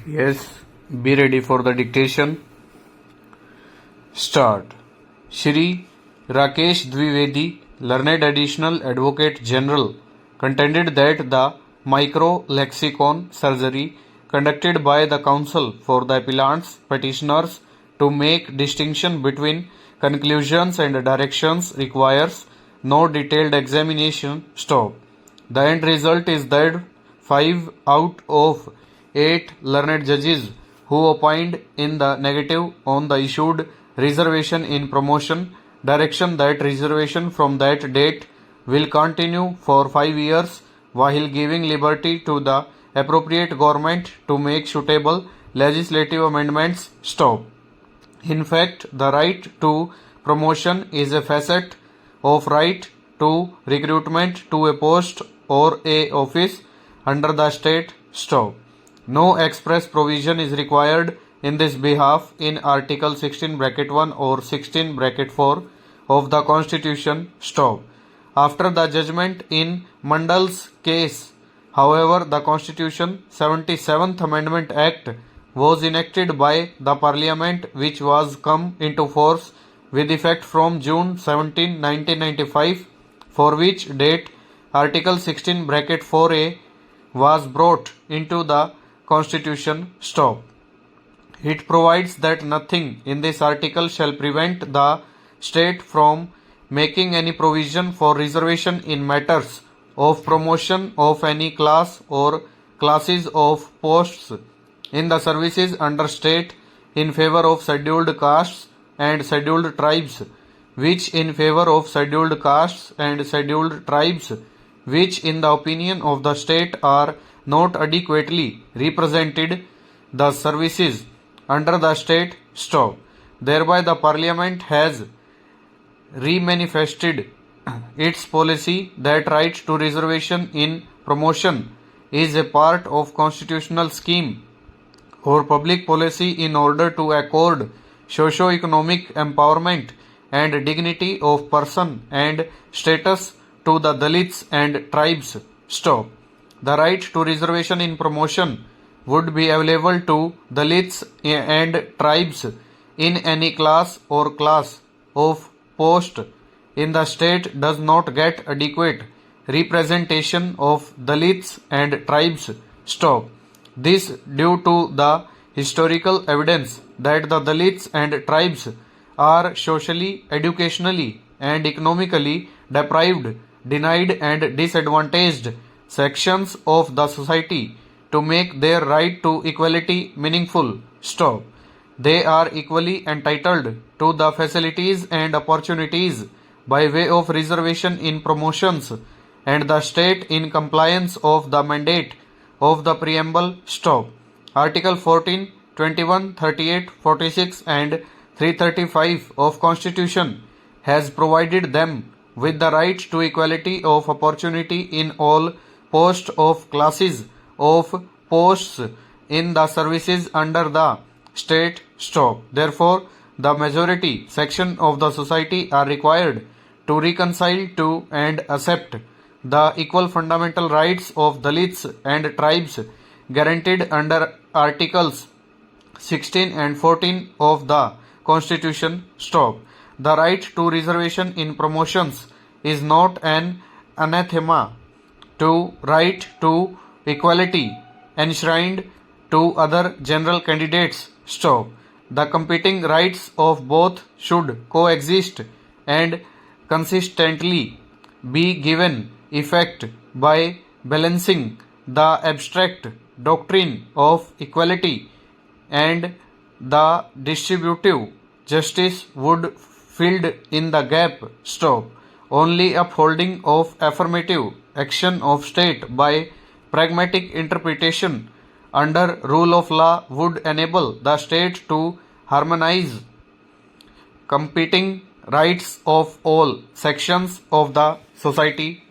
Yes, be ready for the dictation. Start. Shri Rakesh Dwivedi, learned additional advocate general, contended that the micro-lexicon surgery conducted by the counsel for the appellant's petitioners to make distinction between conclusions and directions requires no detailed examination. Stop. The end result is that 5 out of 8 learned judges who opined in the negative on the issued reservation in promotion direction that reservation from that date will continue for 5 years while giving liberty to the appropriate government to make suitable legislative amendments. Stop. In fact, the right to promotion is a facet of right to recruitment to a post or a office under the state. Stop. No express provision is required in this behalf in Article 16(1) or 16(4) of the Constitution. Stop. After the judgment in Mandal's case, however, the Constitution 77th Amendment Act was enacted by the Parliament, which was come into force with effect from June 17, 1995, for which date Article 16(4)(a) was brought into the Constitution. Stop. It provides that nothing in this article shall prevent the state from making any provision for reservation in matters of promotion of any class or classes of posts in the services under state in favor of scheduled castes and scheduled tribes, which in favor of scheduled castes and scheduled tribes, which in the opinion of the state are not adequately represented the services under the state. Stop. Thereby the Parliament has remanifested its policy that right to reservation in promotion is a part of constitutional scheme or public policy in order to accord socio-economic empowerment and dignity of person and status to the Dalits and tribes. Stop. The right to reservation in promotion would be available to Dalits and tribes in any class or class of post in the state does not get adequate representation of Dalits and tribes. Stop. This due to the historical evidence that the Dalits and tribes are socially, educationally and economically deprived, denied and disadvantaged sections of the society to make their right to equality meaningful. Stop. They are equally entitled to the facilities and opportunities by way of reservation in promotions and the state in compliance of the mandate of the preamble. Stop. Article 14, 21, 38, 46 and 335 of Constitution has provided them with the right to equality of opportunity in all posts of classes of posts in the services under the state. Stop. Therefore, the majority section of the society are required to reconcile to and accept the equal fundamental rights of Dalits and tribes guaranteed under Articles 16 and 14 of the Constitution. Stop. The right to reservation in promotions is not an anathema to right to equality enshrined to other general candidates. Stop. The competing rights of both should coexist and consistently be given effect by balancing the abstract doctrine of equality and the distributive justice would filled in the gap. Stop. Only upholding of affirmative action of state by pragmatic interpretation under rule of law would enable the state to harmonize competing rights of all sections of the society.